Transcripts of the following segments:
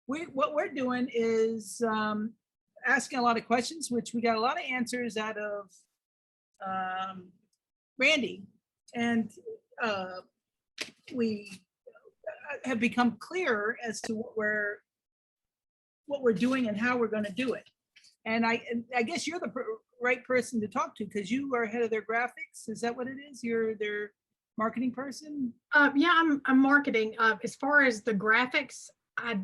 what we're doing is asking a lot of questions, which we got a lot of answers out of Randy, and we have become clearer as to what we're doing and how we're going to do it. And I guess you're the right person to talk to because you are head of their graphics. Is that what it is? You're their marketing person? Yeah, I'm marketing. As far as the graphics, I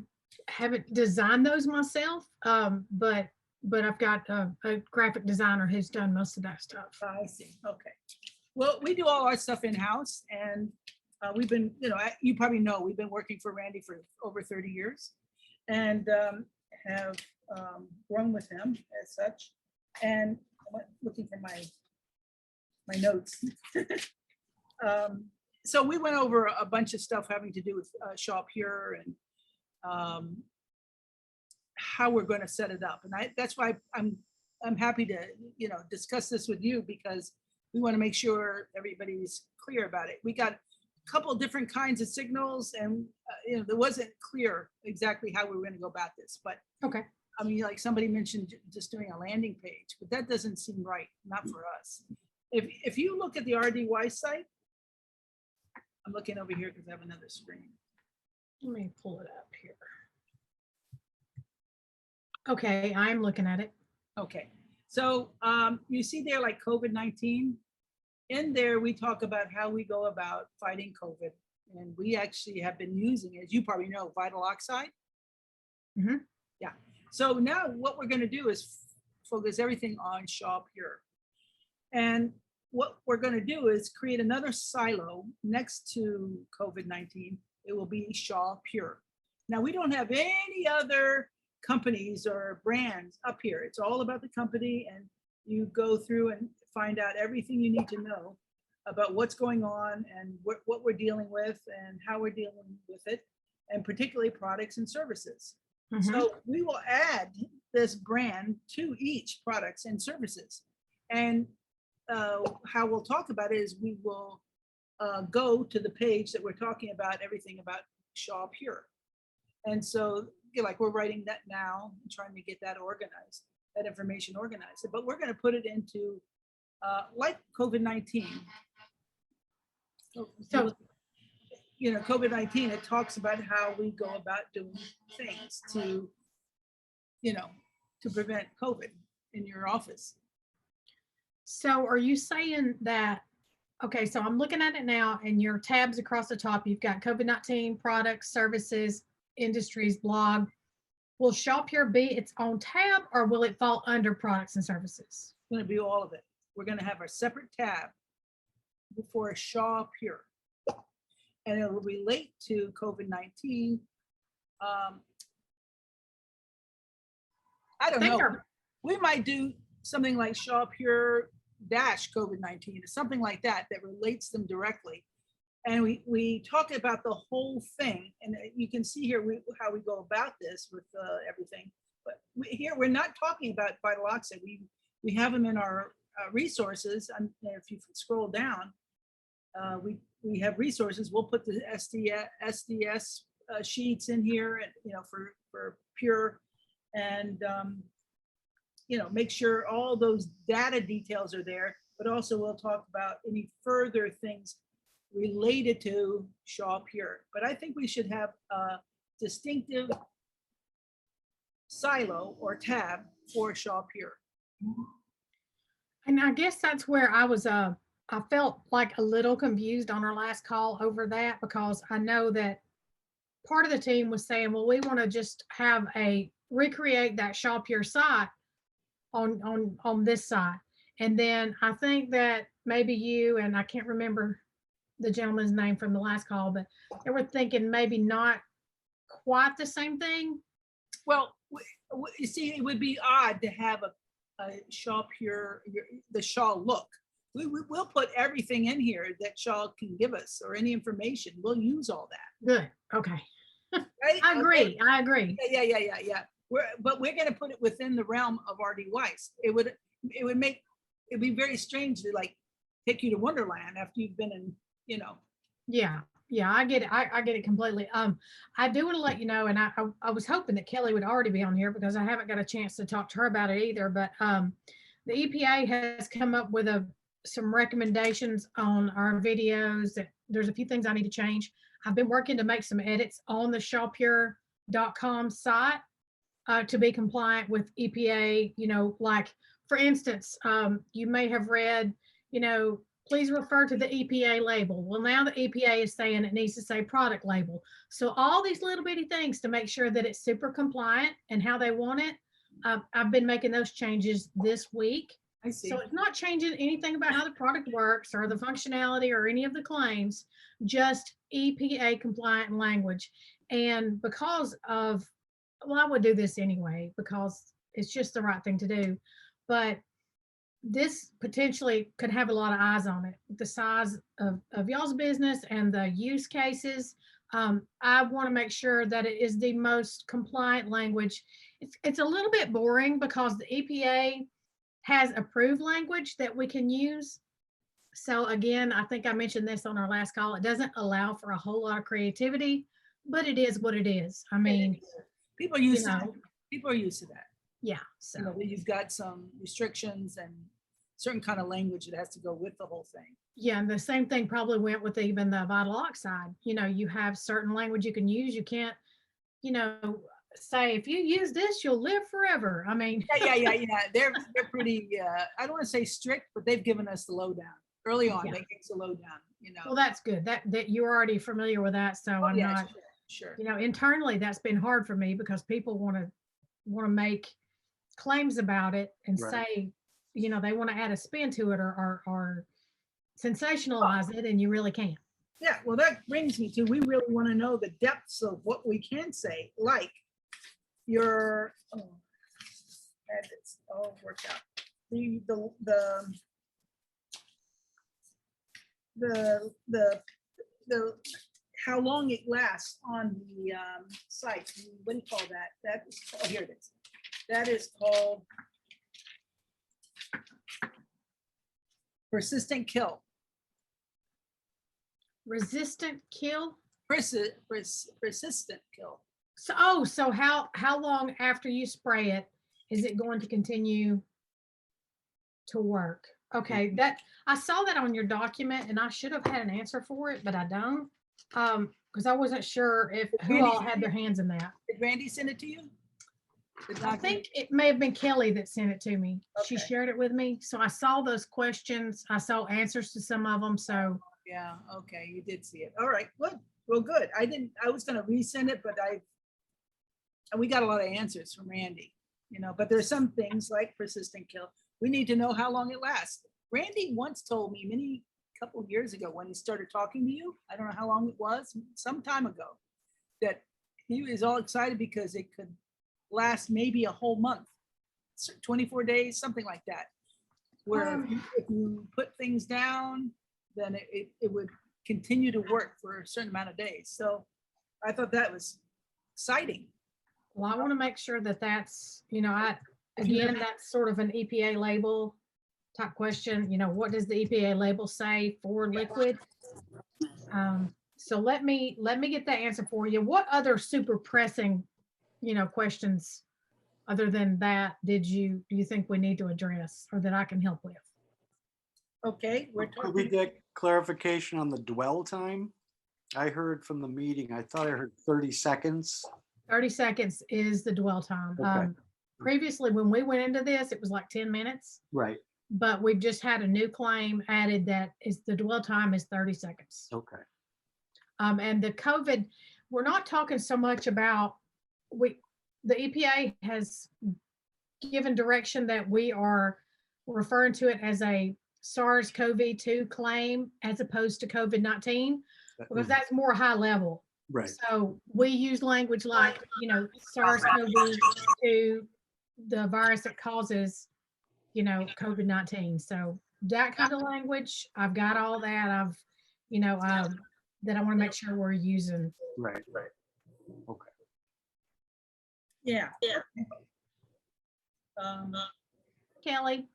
haven't designed those myself, but I've got a graphic designer who's done most of that stuff. I see. Okay. Well, we do all our stuff in-house, and we've been, you probably know, we've been working for Randy for over 30 years and have grown with him as such. And I went looking for my notes. So we went over a bunch of stuff having to do with Shaw Pure and how we're going to set it up. And that's why I'm happy to, discuss this with you because we want to make sure everybody's clear about it. We got a couple different kinds of signals and, there wasn't clear exactly how we were going to go about this, but okay. I mean, like somebody mentioned just doing a landing page, but that doesn't seem right, not for us. If you look at the RDY site, I'm looking over here because I have another screen. Let me pull it up here. Okay, I'm looking at it. Okay, so you see there like COVID-19. In there, we talk about how we go about fighting COVID. And we actually have been using, as you probably know, Vital Oxide. Mm-hmm. Yeah. So now what we're going to do is focus everything on Shaw Pure. And what we're going to do is create another silo next to COVID-19. It will be Shaw Pure. Now, we don't have any other companies or brands up here. It's all about the company, and you go through and find out everything you need to know about what's going on and what we're dealing with and how we're dealing with it, and particularly products and services. Mm-hmm. So we will add this brand to each products and services. And how we'll talk about it is we will go to the page that we're talking about everything about Shaw Pure. And so like we're writing that now and trying to get that organized, that information organized. But we're going to put it into like COVID-19. So, COVID-19, it talks about how we go about doing things to, to prevent COVID in your office. So are you saying that, okay, so I'm looking at it now and your tabs across the top, you've got COVID-19 products, services, industries, blog. Will Shaw Pure be its own tab or will it fall under products and services? It's going to be all of it. We're going to have a separate tab for Shaw Pure. And it will relate to COVID-19. I don't know. We might do something like Shaw Pure dash COVID-19 or something like that relates them directly. And we talk about the whole thing. And you can see here how we go about this with everything. But here we're not talking about Vital Oxide. We have them in our resources. And if you scroll down, we have resources. We'll put the SDS sheets in here, and for Pure, and make sure all those data details are there. But also we'll talk about any further things related to Shaw Pure. But I think we should have a distinctive silo or tab for Shaw Pure. And I guess that's where I was. I felt like a little confused on our last call over that because I know that part of the team was saying, well, we want to just have recreate that Shaw Pure site on this side. And then I think that maybe you, and I can't remember the gentleman's name from the last call, but they were thinking maybe not quite the same thing. Well, you see, it would be odd to have a Shaw Pure, the Shaw look. We'll put everything in here that Shaw can give us or any information. We'll use all that. Good. Okay. Right? I agree. Okay. I agree. Yeah. But we're going to put it within the realm of R.D. Weiss. It'd be very strange to like take you to Wonderland after you've been in, Yeah. Yeah, I get it. I get it completely. I do want to let you know, and I was hoping that Kelly would already be on here because I haven't got a chance to talk to her about it either. But the EPA has come up with some recommendations on our videos. That there's a few things I need to change. I've been working to make some edits on the shawpure.com site to be compliant with EPA. You know, like for instance, you may have read, you know, please refer to the EPA label. Well, now the EPA is saying it needs to say product label. So all these little bitty things to make sure that it's super compliant and how they want it. I've been making those changes this week. I see. So it's not changing anything about how the product works or the functionality or any of the claims, just EPA compliant language. And because of, well, I would do this anyway because it's just the right thing to do. But this potentially could have a lot of eyes on it. The size of y'all's business and the use cases. I want to make sure that it is the most compliant language. It's a little bit boring because the EPA has approved language that we can use. So again, I think I mentioned this on our last call. It doesn't allow for a whole lot of creativity, but it is what it is. I mean, people are used to that. People are used to that. Yeah. So you know, you've got some restrictions and certain kind of language that has to go with the whole thing. Yeah, and the same thing probably went with even the vital oxide. You know, you have certain language you can use. You can't, you know, say if you use this, you'll live forever. I mean, yeah. They're pretty. I don't want to say strict, but they've given us the lowdown early on. Yeah. They gave us the lowdown. You know. Well, that's good. That you're already familiar with that, so I'm not. Sure. You know, internally, that's been hard for me because people want to make claims about it and say, you know, they want to add a spin to it or sensationalize it, and you really can't. Yeah, well, that brings me to, we really want to know the depths of what we can say, like your, that is all worked out. The how long it lasts on the site. What do you call that? That is, oh, here it is. That is called persistent kill. Resistant kill? Persistent kill. So how long after you spray it is it going to continue to work? Okay, that I saw that on your document and I should have had an answer for it, but I don't. Because I wasn't sure if who all had their hands in that. Did Randy send it to you? I think it may have been Kelly that sent it to me. Okay. She shared it with me. So I saw those questions. I saw answers to some of them. So yeah, okay, you did see it. All right, good. Well, good. I was gonna resend it, but and we got a lot of answers from Randy, you know, but there's some things like persistent kill. We need to know how long it lasts. Randy once told me couple of years ago when he started talking to you, I don't know how long it was, some time ago, that he was all excited because it could last maybe a whole month, 24 days, something like that. Where if you put things down, then it would continue to work for a certain amount of days. So I thought that was exciting. Well, I want to make sure that that's, you know, again, that's sort of an EPA label type question. You know, what does the EPA label say for liquid? So let me get that answer for you. What other super pressing, you know, questions other than that do you think we need to address or that I can help with? Okay, Could we get clarification on the dwell time? I heard from the meeting, I thought I heard 30 seconds. 30 seconds is the dwell time. Okay. Previously, when we went into this, it was like 10 minutes. Right. But we've just had a new claim added that is the dwell time is 30 seconds. Okay. And the COVID, we're not talking so much about, the EPA has given direction that we are referring to it as a SARS-CoV-2 claim as opposed to COVID-19, because that's more high level. Right. So we use language like, you know, SARS-CoV-2, the virus that causes, you know, COVID-19. So that kind of language, I've got all that. You know, that I want to make sure we're using. Right. Okay. Yeah. Kelly.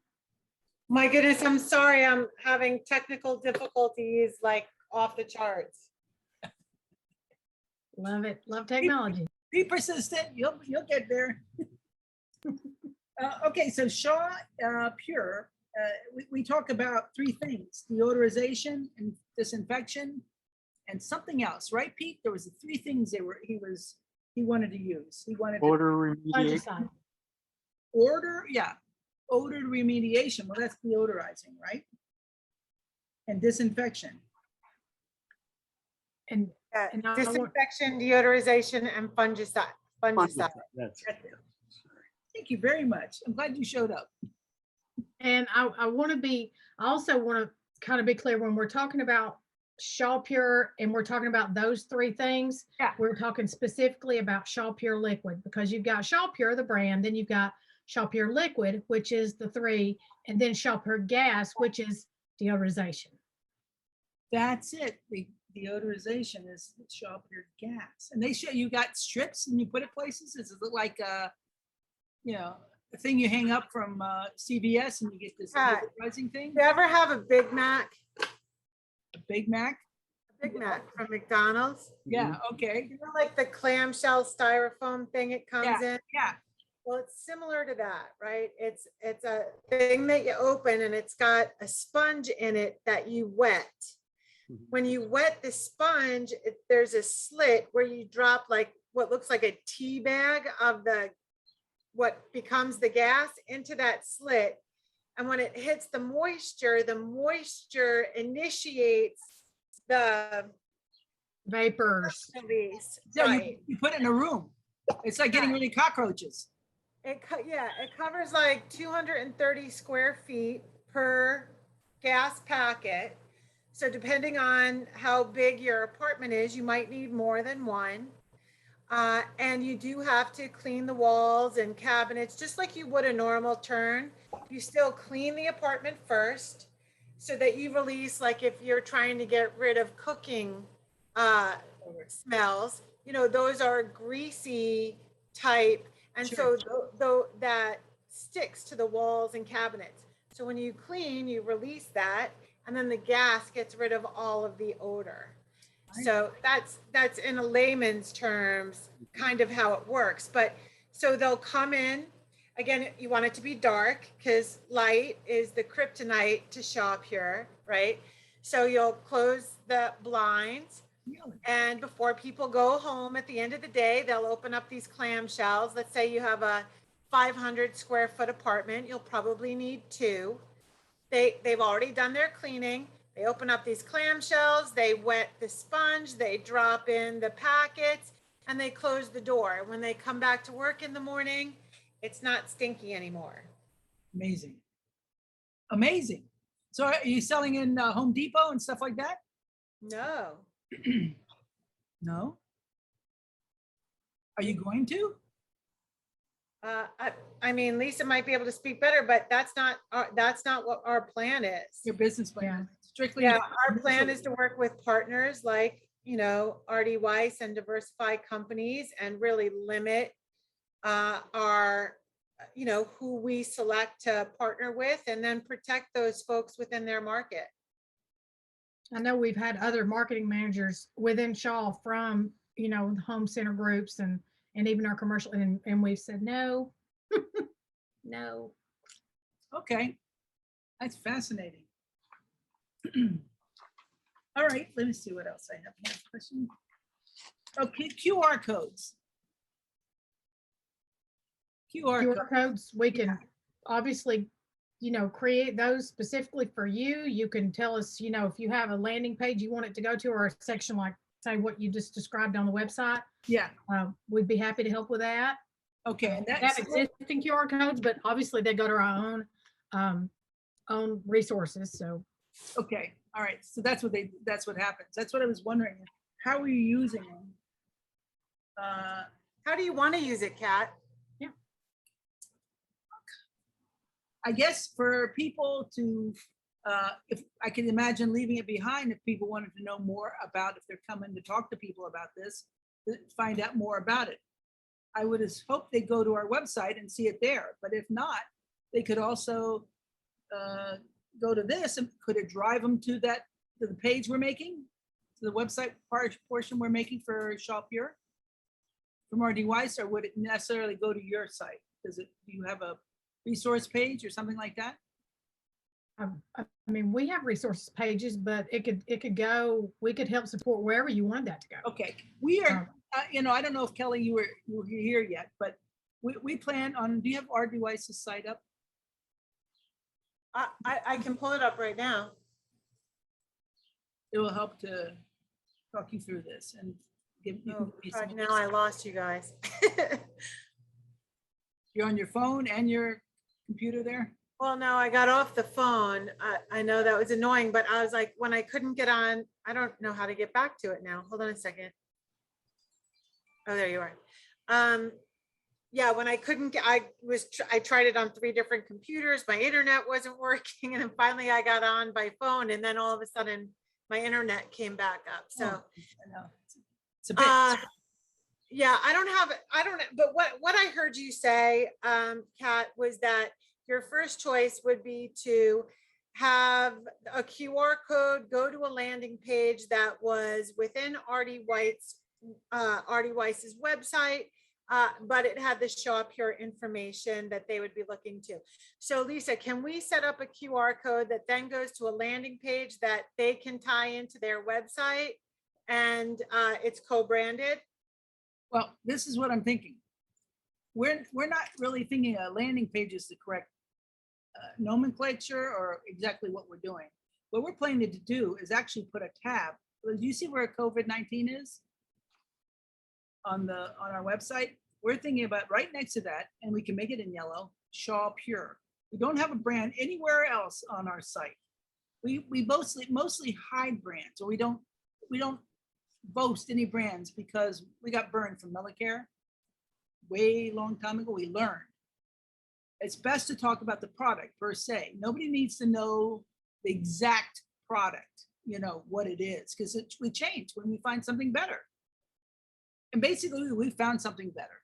My goodness, I'm sorry. I'm having technical difficulties like off the charts. Love it. Love technology. Be persistent, you'll get there. Okay, so Shaw Pure, we talk about three things: deodorization and disinfection, and something else, right, Pete? There was the three things he wanted to use. He wanted to Odor remediation. Fungicide. odor remediation. Well, that's deodorizing, right? And disinfection. And Yeah, And I want- disinfection, deodorization, and fungicide. Fungicide. That's Thank you very much. I'm glad you showed up. And I want to be, I also want to kind of be clear when we're talking about Shaw Pure and we're talking about those three things. Yeah. We're talking specifically about Shaw Pure Liquid because you've got Shaw Pure, the brand, then you've got Shaw Pure Liquid, which is the three, and then Shaw Pure Gas, which is deodorization. That's it. The deodorization is Shaw Pure gas. And they show you got strips and you put it places. Is it like the thing you hang up from CVS and you get this Yeah. deodorizing thing? You ever have a Big Mac? A Big Mac? Big Mac from McDonald's? Yeah, okay. You know, like the clamshell styrofoam thing it comes in? Yeah, Well, it's similar to that, right? It's a thing that you open and it's got a sponge in it that you wet. When you wet the sponge, there's a slit where you drop like what looks like a tea bag of what becomes the gas into that slit. And when it hits the moisture initiates the Vapors. release. so Right. you put it in a room. It's like getting rid of cockroaches. It covers like 230 square feet per gas packet. So depending on how big your apartment is, you might need more than one. And you do have to clean the walls and cabinets, just like you would a normal turn. You still clean the apartment first so that you release, like if you're trying to get rid of cooking smells, those are greasy type. And Sure. so though that sticks to the walls and cabinets. So when you clean, you release that, and then the gas gets rid of all of the odor. So that's in a layman's terms, kind of how it works. But so they'll come in, again, you want it to be dark because light is the kryptonite to Shaw Pure, right? So you'll close the blinds. Really? And before people go home at the end of the day, they'll open up these clamshells. Let's say you have a 500 square foot apartment, you'll probably need two. They've already done their cleaning. They open up these clamshells, they wet the sponge, they drop in the packets, and they close the door. When they come back to work in the morning, it's not stinky anymore. Amazing. Amazing. So are you selling in Home Depot and stuff like that? No. No? Are you going to? I mean, Lisa might be able to speak better, but that's not what our plan is. Your business plan? Strictly? Yeah, our plan is to work with partners like, Artie Weiss and Diversify Companies and really limit our, who we select to partner with and then protect those folks within their market. I know we've had other marketing managers within Shaw from, the home center groups and even our commercial, and we've said, no, no. Okay. That's fascinating. All right, let me see what else I have. More question. Okay, QR codes. QR code. QR codes, we can obviously, create those specifically for you. You can tell us, if you have a landing page you want it to go to or a section like, say, what you just described on the website. Yeah, We'd be happy to help with that. okay. And We have that's, existing QR codes, but obviously they go to our own resources. So okay, all right. So that's what happens. That's what I was wondering. How are you using them? How do you want to use it, Kat? I guess for people to, if I can imagine leaving it behind, if people wanted to know more about, if they're coming to talk to people about this, to find out more about it. I would hope they go to our website and see it there, but if not, they could also go to this, and could it drive them to the page we're making? the website portion we're making for Shaw Pure? From our device, or would it necessarily go to your site? Do you have a resource page or something like that? I mean, we have resources pages, but it could go, we could help support wherever you want that to go. Okay, we are, I don't know if Kelly, you were here yet, but we plan on, do you have our devices site up? I can pull it up right now. It will help to talk you through this and give you. Oh, give me some now I lost you guys. You're on your phone and your computer there? Well, no, I got off the phone. I know that was annoying, but I was like, when I couldn't get on, I don't know how to get back to it now. Hold on a second. Oh, there you are. Yeah, when I couldn't get, I tried it on 3 different computers. My internet wasn't working. And then finally I got on by phone, and then all of a sudden my internet came back up. So Oh, I know. It's a bit. yeah, I don't, but what I heard you say, Kat, was that your first choice would be to have a QR code go to a landing page that was within Artie Weiss's website, but it had the Shaw Pure information that they would be looking to. So Lisa, can we set up a QR code that then goes to a landing page that they can tie into their website, and it's co-branded? Well, this is what I'm thinking. We're not really thinking a landing page is the correct nomenclature or exactly what we're doing. What we're planning to do is actually put a tab. Do you see where COVID-19 is on our website? We're thinking about right next to that, and we can make it in yellow, Shaw Pure. We don't have a brand anywhere else on our site. We mostly hide brands, or we don't boast any brands because we got burned from Medicare way long time ago. We learned it's best to talk about the product per se. Nobody needs to know the exact product, what it is, because we change when we find something better. And basically we found something better.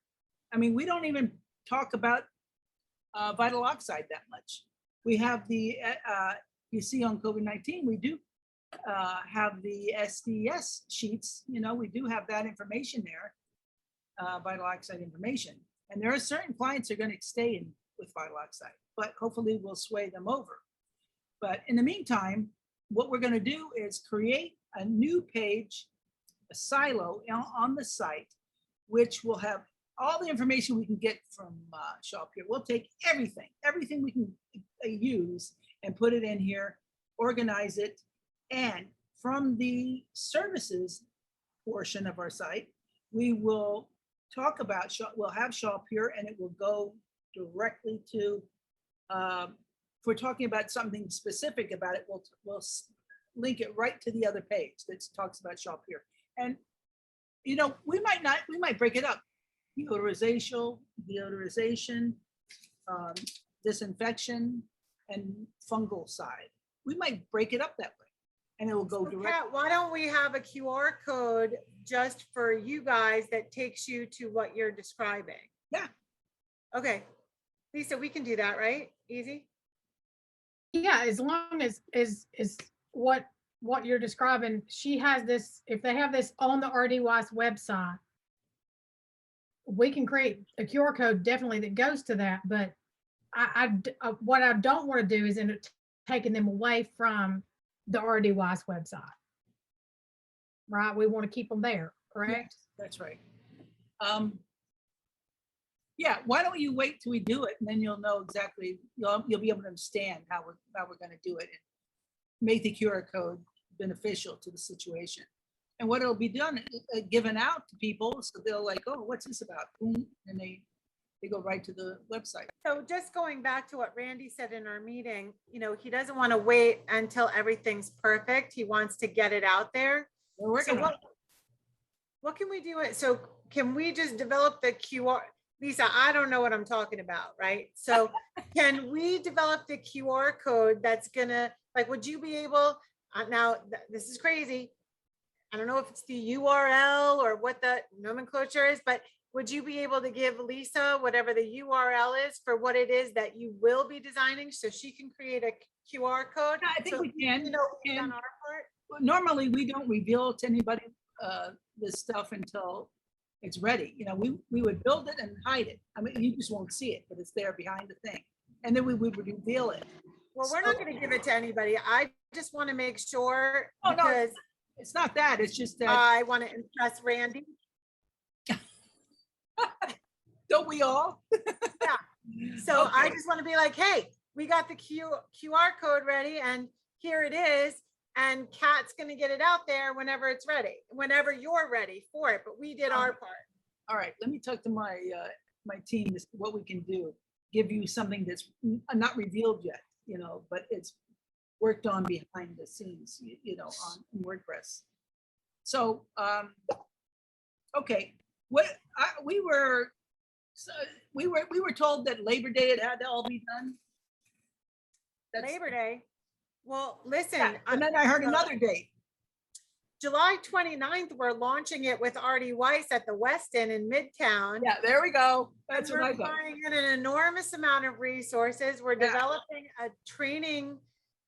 I mean, we don't even talk about vital oxide that much. We have the, you see on COVID-19, we do have the SDS sheets, we do have that information there, vital oxide information. And there are certain clients that are going to stay in with vital oxide, but hopefully we'll sway them over. But in the meantime, what we're going to do is create a new page, a silo on the site, which will have all the information we can get from Shaw Pure. We'll take everything we can use and put it in here, organize it. And from the services portion of our site, we will talk about we'll have Shaw Pure, and it will go directly to, if we're talking about something specific about it, we'll link it right to the other page that talks about Shaw Pure. And, we might break it up. Deodorization, disinfection, and fungal side. We might break it up that way, and it will go So direct. Kat, why don't we have a QR code just for you guys that takes you to what you're describing? Yeah. Okay. Lisa, we can do that, right? Easy? Yeah, as long as is what you're describing, she has this, if they have this on the RD Weiss website, we can create a QR code definitely that goes to that. But what I don't want to do is end up taking them away from the RD Weiss website. Right? We want to keep them there, correct? That's right. Yeah, why don't you wait till we do it, and then you'll know exactly, you'll be able to understand how we're going to do it and make the QR code beneficial to the situation. And what it'll be done, given out to people, so they'll like, oh, what's this about? Boom, and they go right to the website. So just going back to what Randy said in our meeting, he doesn't want to wait until everything's perfect. He wants to get it out there. We're working on it. What can we do? So can we just develop the QR? Lisa, I don't know what I'm talking about, right? So can we develop the QR code that's gonna, would you be able, now this is crazy. I don't know if it's the URL or what the nomenclature is, but would you be able to give Lisa whatever the URL is for what it is that you will be designing so she can create a QR code? Yeah, I think So we can. on our part? normally we don't reveal to anybody this stuff until it's ready. You know, we would build it and hide it. I mean, you just won't see it, but it's there behind the thing. And then we would reveal it. Well, we're not So- gonna give it to anybody. I just want to make sure Oh, no. because It's not that, it's just that, I want to impress Randy. don't we all? So I Okay. just want to be like, hey, we got the QR code ready and here it is. And Kat's gonna get it out there whenever it's ready, whenever you're ready for it, but we did our part. All right, let me talk to my, my team, this, what we can do. Give you something that's not revealed yet, you know, but it's worked on behind the scenes, you know, on WordPress. So, okay, we were told that Labor Day it had to all be done. That's- Labor Day. Well, listen, Yeah, and then I heard so- another date. July 29th, we're launching it with Artie Weiss at the Westin in Midtown. Yeah, there we go. And That's what I we're thought. pouring in an enormous amount of resources. We're Yeah. developing a training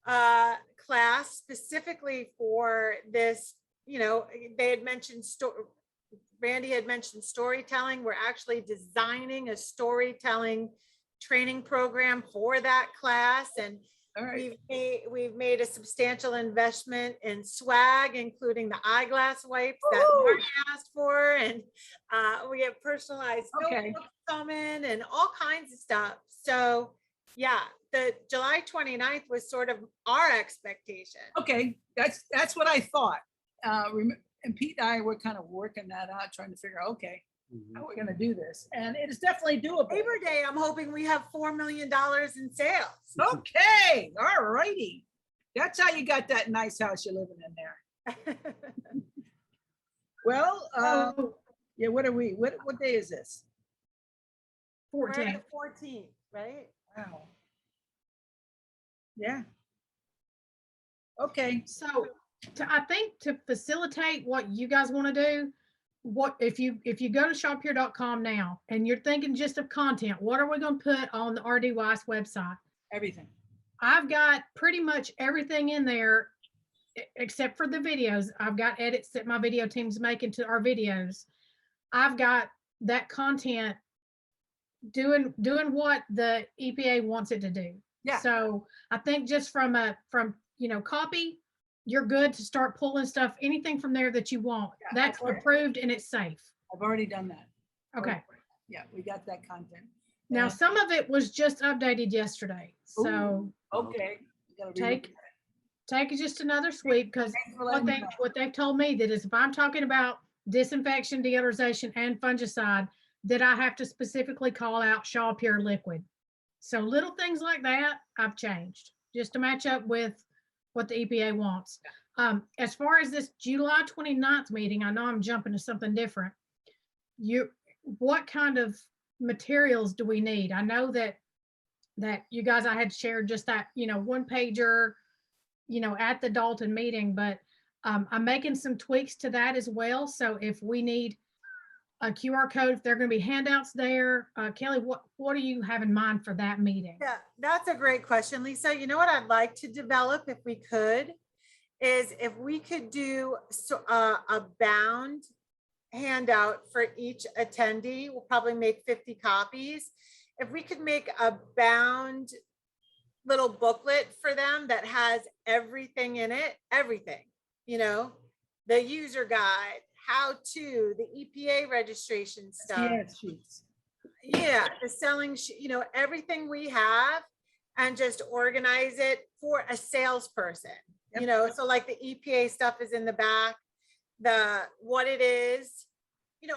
class specifically for this. You know, they had mentioned Randy had mentioned storytelling. We're actually designing a storytelling training program for that class, and All right, we've made a substantial investment in swag, including the eyeglass wipes that Woo! Mark asked for, and we have personalized Okay. notebooks coming and all kinds of stuff. So yeah, the July 29th was sort of our expectation. okay, that's what I thought. And Pete and I were kind of working that out, trying to figure out, okay, Mhm. how we're gonna do this, and it is definitely doable. Labor Day, I'm hoping we have $4 million in sales. Okay, all righty. That's how you got that nice house you're living in there. Well, Oh, yeah, what day is this? We're at 14. the 14th, right? Wow. Yeah. Okay, So I think to facilitate what you guys want to do, what if you go to shophere.com now and you're thinking just of content, what are we going to put on the RD Weiss website? everything. I've got pretty much everything in there except for the videos. I've got edits that my video team's making to our videos. I've got that content doing what the EPA wants it to do. Yeah. So I think just from copy, you're good to start pulling stuff, anything from there that you want. Yeah, That's I've already- approved and it's safe. I've already done that. Okay. Yeah, we got that content. Now, And- some of it was just updated yesterday. So Okay. we gotta relook Take- at that. take it just another sweep because Thanks for letting me know. what they've told me that is if I'm talking about disinfection, deodorization, and fungicide, that I have to specifically call out Shaw Pure Liquid. So little things like that I've changed just to match up with what the EPA wants. As far as this July 29th meeting, I know I'm jumping to something different. What kind of materials do we need? I know that you guys, I had shared just that, one pager, at the Dalton meeting, but I'm making some tweaks to that as well. So if we need a QR code, if there are going to be handouts there, Kelly, what do you have in mind for that meeting? Yeah, that's a great question, Lisa. You know what I'd like to develop if we could, is if we could do a bound handout for each attendee. We'll probably make 50 copies. If we could make a bound little booklet for them that has everything in it, everything, the user guide, how to, the EPA registration stuff. Yeah, sheets. Yeah, the selling, everything we have, and just organize it for a salesperson. So like the EPA stuff is in the back, what it is,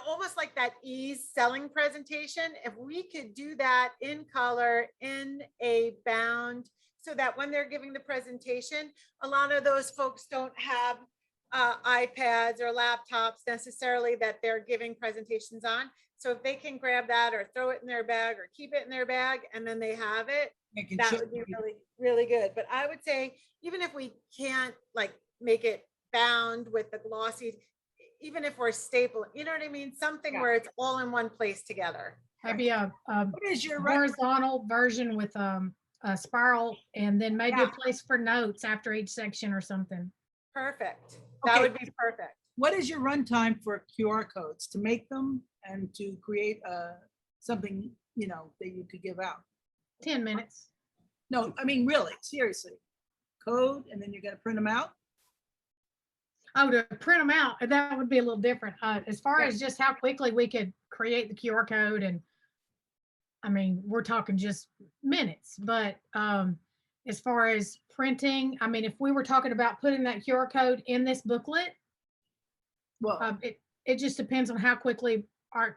almost like that ease selling presentation. If we could do that in color, in a bound, so that when they're giving the presentation, a lot of those folks don't have iPads or laptops necessarily that they're giving presentations on. So if they can grab that or throw it in their bag or keep it in their bag and then they have it, Making that sure would be you- really, really good. But I would say, even if we can't make it bound with the glossy, even if we're stapling, you know what I mean? Something Yeah. where it's all in one place together. Maybe a What is your, horizontal version with a spiral and then maybe a Yeah. place for notes after each section or something. Perfect. That Okay. would be perfect. What is your runtime for QR codes to make them and to create something, that you could give out? 10 minutes. No, I mean, really, seriously. Code, and then you're gonna print them out? Oh, to print them out, that would be a little different. As far Yeah. as just how quickly we could create the QR code and, I mean, we're talking just minutes, but as far as printing, I mean, if we were talking about putting that QR code in this booklet, Well, it just depends on how quickly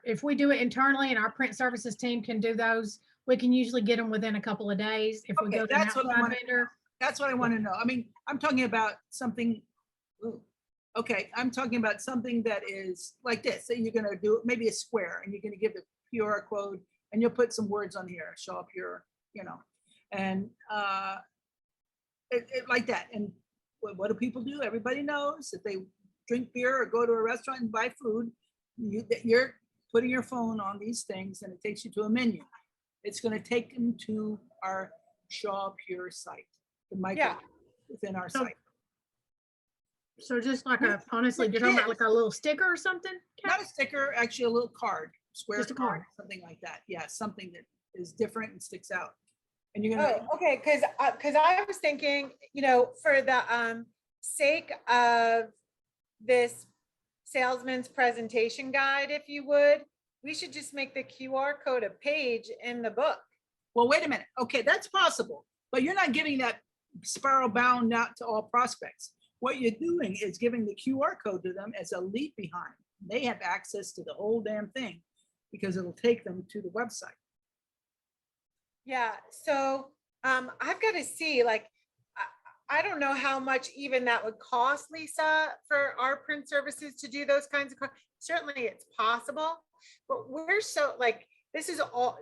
if we do it internally and our print services team can do those, we can usually get them within a couple of days. If we Okay, go to an that's what I outside wanna vendor, that's what I want to know. I mean, I'm talking about something, ooh, okay, I'm talking about something that is like this, that you're gonna do maybe a square and you're gonna give the QR code and you'll put some words on here, show up your, and it like that. And what do people do? Everybody knows if they drink beer or go to a restaurant and buy food, you're putting your phone on these things and it takes you to a menu. It's gonna take them to our Shaw Pure site, the micro Yeah. within our So- site. so just like honestly, you're talking about like a little sticker or something? Not a sticker, actually a little card, square Just a card, card. something like that. Yeah, something that is different and sticks out. And you're gonna, Oh, okay, because I was thinking, for the sake of this salesman's presentation guide, if you would, we should just make the QR code a page in the book. well, wait a minute. Okay, that's possible, but you're not giving that spiral bound out to all prospects. What you're doing is giving the QR code to them as a leave behind. They have access to the whole damn thing because it'll take them to the website. Yeah, so I've got to see, like, I don't know how much even that would cost, Lisa, for our print services to do those kinds of, certainly it's possible, but we're so, like, this is all,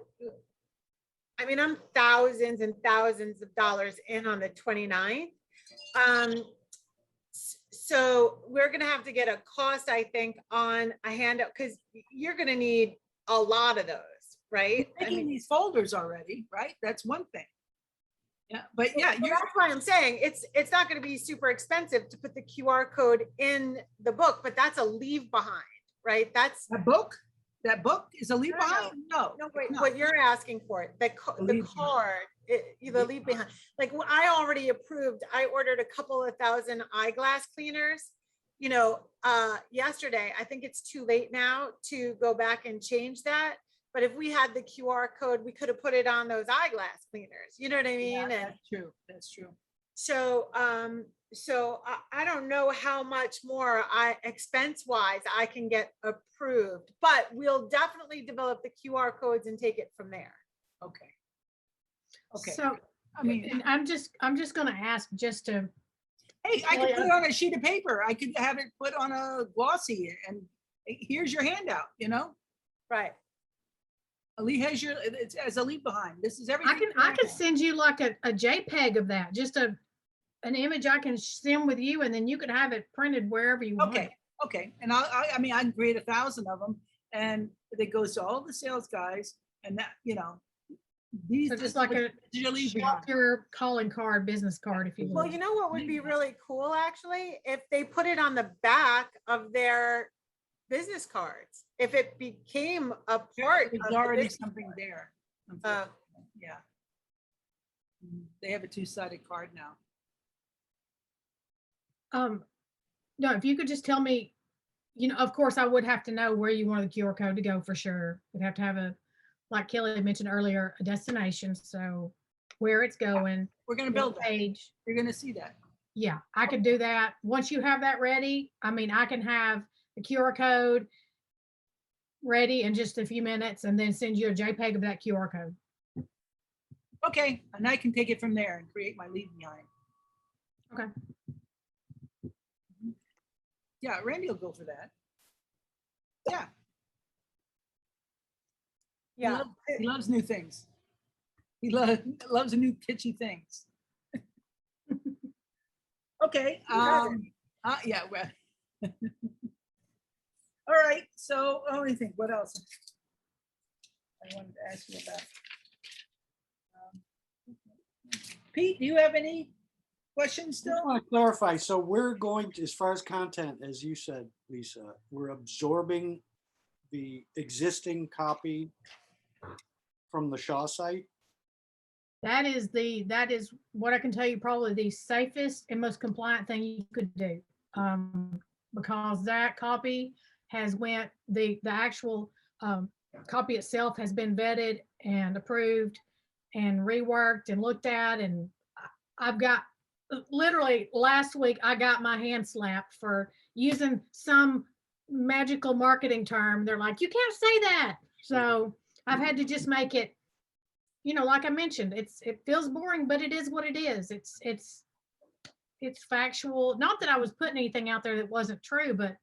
I mean, I'm thousands and thousands of dollars in on the 29th. So we're gonna have to get a cost, I think, on a handout, because you're gonna need a lot of those, right? I Making mean, these folders already, right? That's one thing. Yeah, but yeah, well, that's why I'm saying it's not gonna be super expensive to put the QR code in the book, but that's a leave behind, right? That's, that book is a leave No, no, behind? No. no, wait, no. what you're asking for, the leave behind. card, the leave behind. Like, I already approved, I ordered a couple of thousand eyeglass cleaners, yesterday. I think it's too late now to go back and change that. But if we had the QR code, we could have put it on those eyeglass cleaners. You know what I Yeah, mean? And that's true. That's true. so, I don't know how much more expense wise I can get approved, but we'll definitely develop the QR codes and take it from there. Okay. Okay. So, I mean, and I'm just gonna ask just to, hey, I could put it on a sheet of paper. I could have it put on a glossy and here's your handout, Right. Ali has it's as a leave behind. This is everything. I can send you like a JPEG of that, just an image I can send with you, and then you could have it printed wherever you want. Okay, okay. And I mean, I can create 1,000 of them and it goes to all the sales guys and that, these. So just like a your leave Shop behind. Your calling card, business card, if you will. Well, you know what would be really cool, actually, if they put it on the back of their business cards, if it became a part There's of the already business something card. there. Uh, Yeah. They have a two-sided card now. No, if you could just tell me, of course, I would have to know where you want the QR code to go for sure. We'd have to have like Kelly mentioned earlier, a destination, so where it's going, We're gonna what build that. page. You're gonna see that. Yeah, I could do that. Once you have that ready, I mean, I can have the QR code ready in just a few minutes and then send you a JPEG of that QR code. Okay, and I can take it from there and create my leave behind. Okay. Yeah, Randy will go for that. Yeah, Yeah. he loves new things. He loves new kitschy things. Okay, yeah, well. All right, so let me think, what else? I wanted to ask you about. Pete, do you have any question I just still? want to clarify, so we're going to, as far as content, as you said, Lisa, we're absorbing the existing copy from the Shaw site? That is what I can tell you, probably the safest and most compliant thing you could do. Because that copy has went, the actual copy itself has been vetted and approved and reworked and looked at. And I've got, literally last week, I got my hand slapped for using some magical marketing term. They're like, you can't say that. So I've had to just make it, like I mentioned, it feels boring, but it is what it is. It's factual. Not that I was putting anything out there that wasn't true, but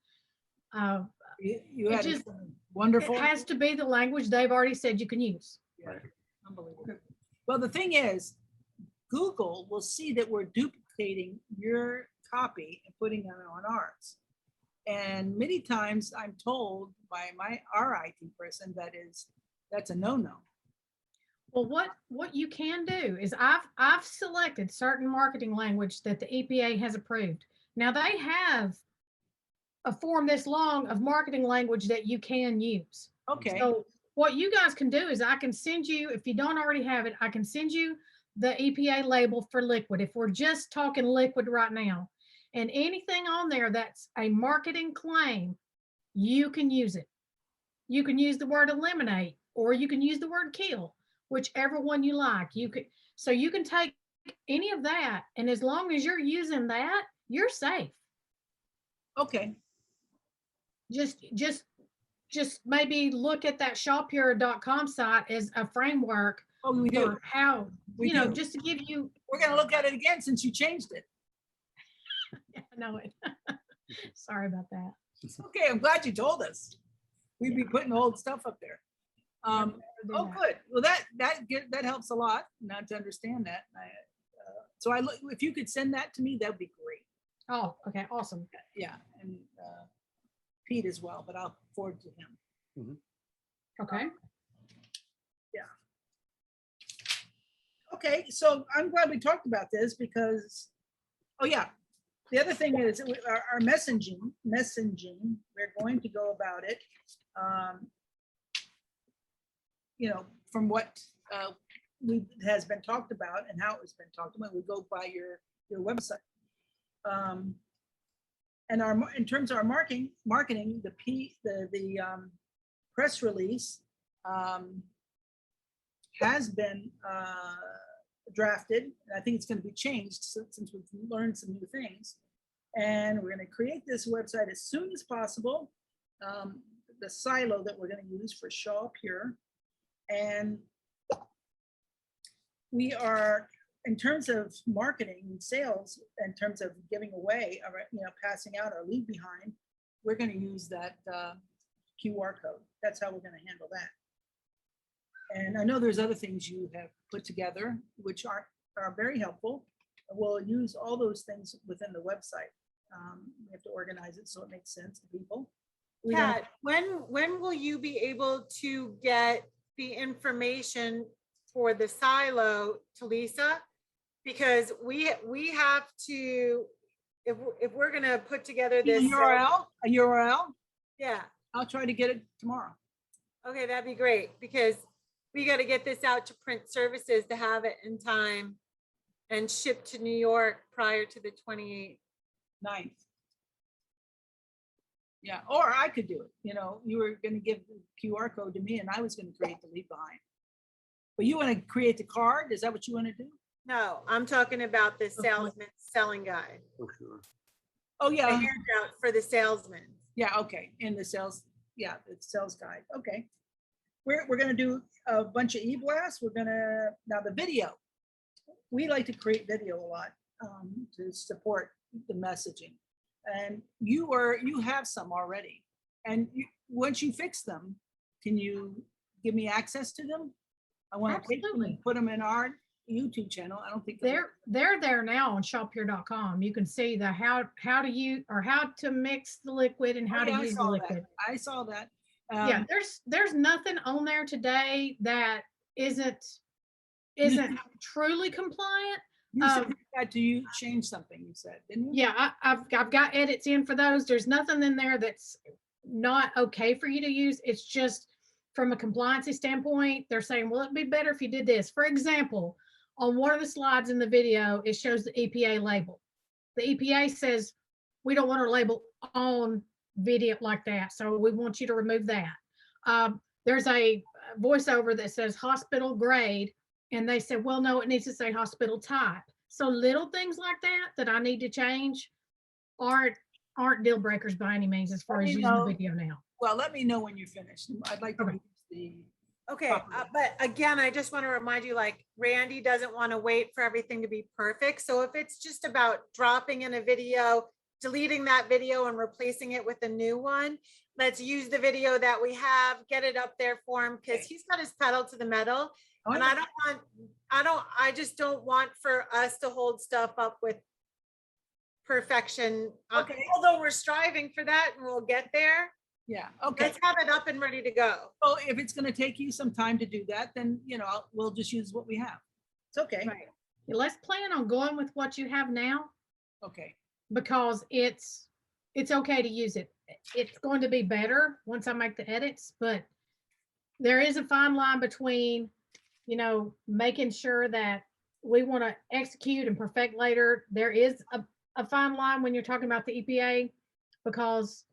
You It had just- wonderful. it has to be the language they've already said you can use. Yeah, unbelievable. Well, the thing is, Google will see that we're duplicating your copy and putting it on ours. And many times I'm told by our IT person that's a no-no. Well, what you can do is I've selected certain marketing language that the EPA has approved. Now they have a form this long of marketing language that you can use. Okay, So what you guys can do is I can send you, if you don't already have it, I can send you the EPA label for liquid. If we're just talking liquid right now, and anything on there that's a marketing claim, you can use it. You can use the word eliminate, or you can use the word kill, whichever one you like. So you can take any of that, and as long as you're using that, you're safe. okay. Just maybe look at that shophere.com site as a framework Oh, we do. for how, We do. just to give you, We're gonna look at it again since you changed it. I know it. Sorry about that. Okay, I'm glad you told us. We'd be putting old stuff up there. Never do Oh, that. good. Well, that helps a lot now to understand that. So if you could send that to me, that'd be great. Oh, okay, awesome. Yeah, and Pete as well, but I'll forward to him. Okay. Okay, so I'm glad we talked about this because, oh yeah, the other thing is our messaging, we're going to go about it. From what has been talked about and how it's been talked about, we go by your website. And in terms of our marketing, the press release has been drafted, and I think it's going to be changed since we've learned some new things. And we're going to create this website as soon as possible. The silo that we're going to use for Shaw Pure, and we are, in terms of marketing and sales, in terms of giving away, passing out our leave behind, we're going to use that QR code. That's how we're going to handle that. And I know there's other things you have put together, which are very helpful. We'll use all those things within the website. We have to organize it so it makes sense to people. Pat, when will you be able to get the information for the silo to Lisa? Because we have to, if we're gonna put together A this. URL, Yeah, I'll try to get it tomorrow. okay, that'd be great, because we gotta get this out to print services to have it in time and shipped to New York prior to the 28th. 9th. Yeah, or I could do it. You were going to give the QR code to me and I was going to create the leave behind. But you want to create the card? Is that what you want to do? No, I'm talking about the salesman selling guide. For sure. Oh, The yeah. handout for the salesman. Yeah, okay. In the sales, yeah, it's sales guide. Okay. We're going to do a bunch of e-blasts. Now the video. We like to create video a lot to support the messaging. And you have some already. And once you fix them, can you give me access to them? I want to take them and Absolutely. put them in our YouTube channel. I don't think They're there now on shophere.com. You can see the how to use, or how to mix the liquid and how to use the liquid. I saw that. Yeah, there's nothing on there today that isn't truly compliant, You said you had to change something, you said, didn't you? Yeah, I've got edits in for those. There's nothing in there that's not okay for you to use. It's just from a compliance standpoint, they're saying, well, it'd be better if you did this. For example, on one of the slides in the video, it shows the EPA label. The EPA says, we don't want our label on video like that. So we want you to remove that. There's a voiceover that says hospital grade, and they said, well, no, it needs to say hospital type. So little things like that that I need to change aren't deal breakers by any means as far Let as me using the know. video now. Well, let me know when you're finished. I'd like to Okay. use the, Okay, properly. but again, I just want to remind you, like Randy doesn't want to wait for everything to be perfect. So if it's just about dropping in a video, deleting that video and replacing it with a new one, let's use the video that we have, get it up there for him, because he's got his pedal to the metal. Oh, And I just don't want for us to hold stuff up with perfection. Okay. Although we're striving for that and we'll get there. yeah, okay. Let's have it up and ready to go. So if it's gonna take you some time to do that, then, we'll just use what we have. It's okay. Right. Let's plan on going with what you have now Okay, because it's okay to use it. It's going to be better once I make the edits, but there is a fine line between, making sure that we want to execute and perfect later. There is a fine line when you're talking about the EPA because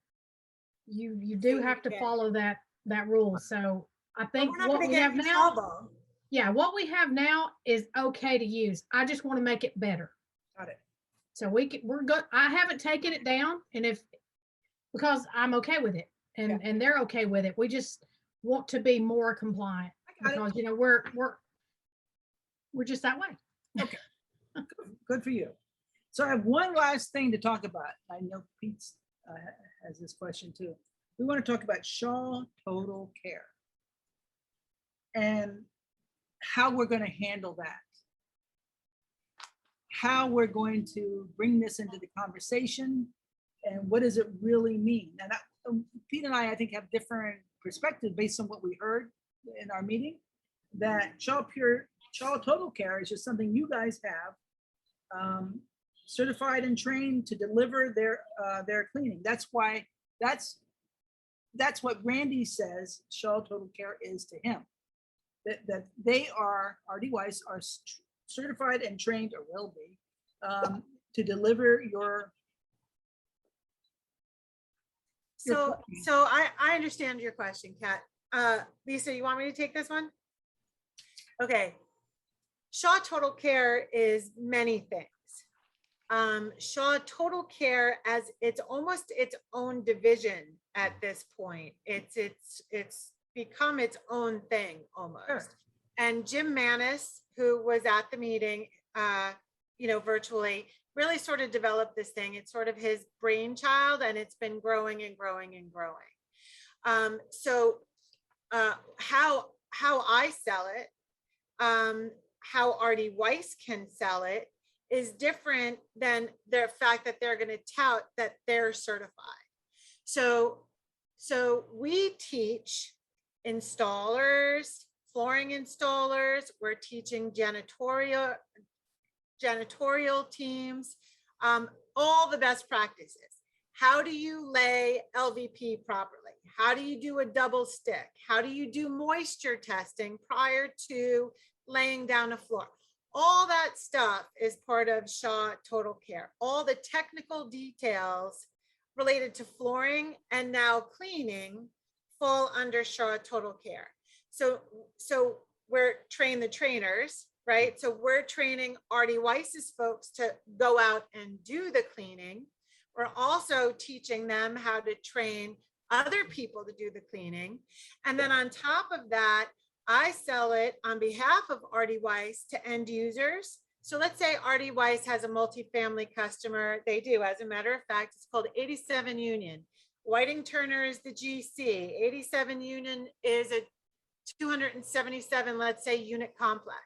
you do have to Okay. follow that rule. So I But think we're not what gonna we get have in now, trouble. yeah, what we have now is okay to use. I just want to make it better. got it. So we're good. I haven't taken it down because I'm okay with it and they're okay with it. We just want to be more compliant I got it. because, we're just that way. Good for you. So I have one last thing to talk about. I know Pete has this question too. We want to talk about Shaw Total Care and how we're going to handle that. How we're going to bring this into the conversation and what does it really mean? And Pete and I think, have different perspectives based on what we heard in our meeting, that Shaw Total Care is just something you guys have certified and trained to deliver their cleaning. That's why that's what Randy says Shaw Total Care is to him. That they are, RD Weiss are certified and trained, or will be, to deliver your. So I understand your question, Kat. Lisa, you want me to take this one? Okay. Shaw Total Care is many things. Shaw Total Care, as it's almost its own division at this point. It's become its own thing almost. Sure. And Jim Manis, who was at the meeting, virtually, really sort of developed this thing. It's sort of his brainchild, and it's been growing and growing and growing. So how I sell it, how RD Weiss can sell it is different than the fact that they're going to tout that they're certified. So we teach installers, flooring installers, we're teaching janitorial teams, all the best practices. How do you lay LVP properly? How do you do a double stick? How do you do moisture testing prior to laying down a floor? All that stuff is part of Shaw Total Care. All the technical details related to flooring and now cleaning fall under Shaw Total Care. So we're train the trainers, right? So we're training RD Weiss's folks to go out and do the cleaning. We're also teaching them how to train other people to do the cleaning. And then on top of that, I sell it on behalf of RD Weiss to end users. So let's say RD Weiss has a multifamily customer. They do, as a matter of fact, it's called 87 Union. Whiting Turner is the GC. 87 Union is a 277, let's say, unit complex.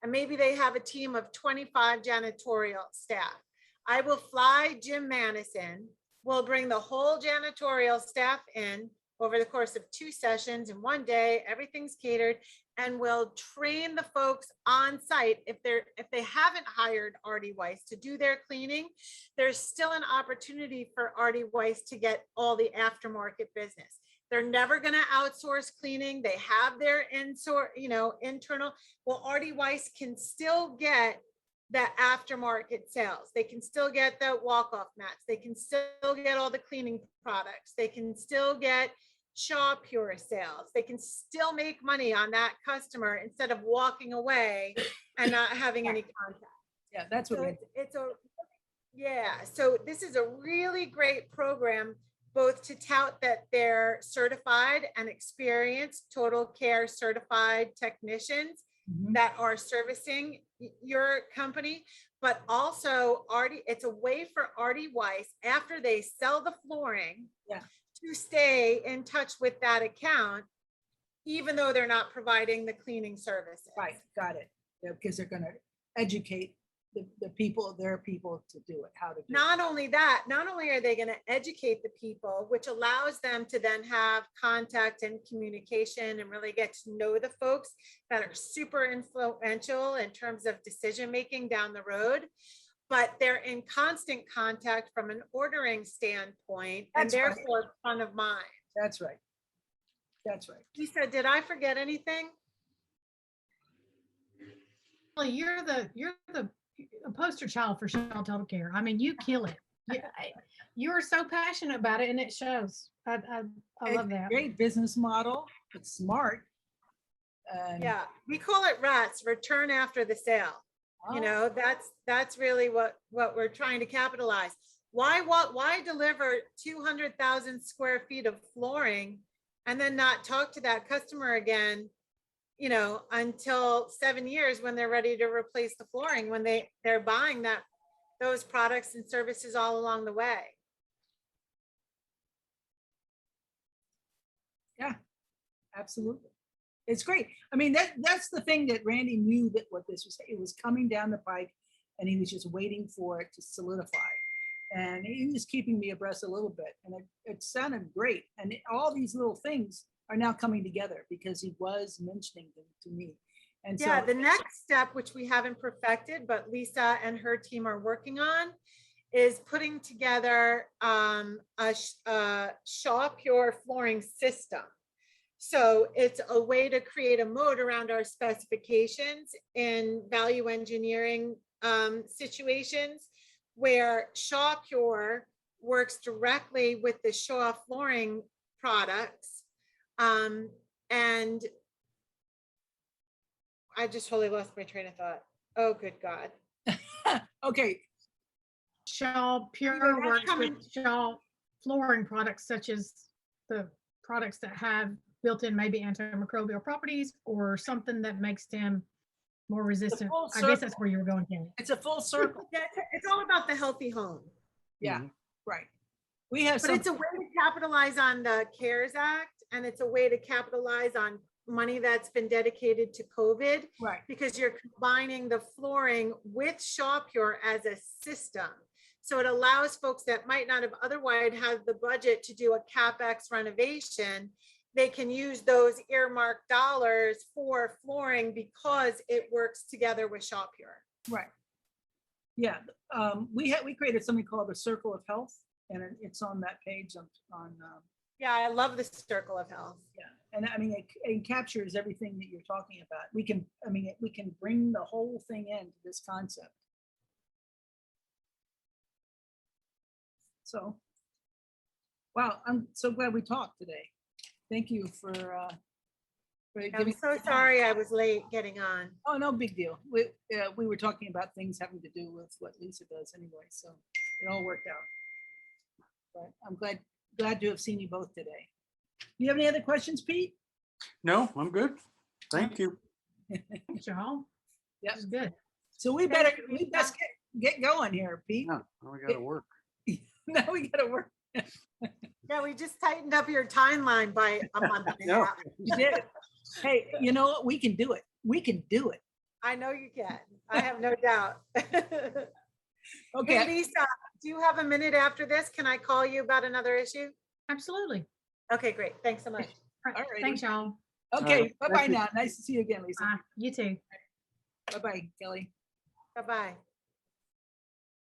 And maybe they have a team of 25 janitorial staff. I will fly Jim Manis in. We'll bring the whole janitorial staff in. over the course of 2 sessions in 1 day. Everything's catered, and we'll train the folks on site. If they haven't hired Artie Weiss to do their cleaning, there's still an opportunity for Artie Weiss to get all the aftermarket business. They're never going to outsource cleaning. They have their internal. Well, Artie Weiss can still get the aftermarket sales. They can still get the walk-off mats. They can still get all the cleaning products. They can still get Shaw Pure sales. They can still make money on that customer instead of walking away and not having any contact. Yeah, that's what So we, so this is a really great program, both to tout that they're certified and experienced total care certified technicians Mhm. that are servicing your company, but also it's a way for Artie Weiss, after they sell the flooring, Yeah. to stay in touch with that account, even though they're not providing the cleaning services. Right, got it. Yeah, because they're gonna educate the people, their people to do it, how to do it. Not only that, not only are they going to educate the people, which allows them to then have contact and communication and really get to know the folks that are super influential in terms of decision making down the road, but they're in constant contact from an ordering standpoint, and That's right. therefore front of mind. That's right. That's right. Lisa, did I forget anything? Well, you're the poster child for Shaw Total Care. I mean, you kill it. You are so passionate about it, and it shows. I love It's a that. great business model. It's smart. And- Yeah, we call it RATS, return after the sale. You Oh, know, that's really what we're trying to capitalize. Why deliver 200,000 square feet of flooring and then not talk to that customer again, you know, until 7 years when they're ready to replace the flooring, when they're buying those products and services all along the way. absolutely. It's great. I mean, that's the thing that Randy knew that what this was, it was coming down the pike and he was just waiting for it to solidify. And he was keeping me abreast a little bit and it sounded great. And all these little things are now coming together because he was mentioning them to me. And Yeah, so, the next step, which we haven't perfected, but Lisa and her team are working on, is putting together a Shaw Pure flooring system. So it's a way to create a moat around our specifications in value engineering situations where Shaw Pure works directly with the Shaw flooring products. And I just totally lost my train of thought. Oh, good God. okay, Shaw Either Pure that's works coming- with Shaw flooring products, such as the products that have built-in maybe antimicrobial properties or something that makes them more resistant. full I guess that's circle. where you were going, Kenny. it's a full circle. Yeah, it's all about the healthy home. Yeah, Mhm. right. We have But some, it's a way to capitalize on the CARES Act, and it's a way to capitalize on money that's been dedicated to COVID, right, because you're combining the flooring with Shaw Pure as a system. So it allows folks that might not have otherwise had the budget to do a CapEx renovation, they can use those earmarked dollars for flooring because it works together with Shaw Pure. right. Yeah, we created something called the Circle of Health and it's on that page on Yeah, I love the circle of health. yeah. And I mean, it captures everything that you're talking about. We can bring the whole thing into this concept. So, wow, I'm so glad we talked today. Thank you for I'm giving. so sorry I was late getting on. Oh, no big deal. We were talking about things having to do with what Lisa does anyway, so it all worked out. But I'm glad to have seen you both today. Do you have any other questions, Pete? No, I'm good. Thank you. Shaw. Yep. That's good. So we best get going here, Pete. Yeah, now we gotta work. Now we gotta work. Yeah, we just tightened up your timeline by a month and a No. half. You did it. Hey, you know what? We can do it. We can do it. I know you can. I have no doubt. Okay. Hey, Lisa, do you have a minute after this? Can I call you about another issue? Absolutely. Okay, great. Thanks so much. Alrighty. Thanks, y'all. Okay, right, bye-bye thank you. now. Nice to see you again, Lisa. Bye. You too. Bye-bye, Kelly. Bye-bye.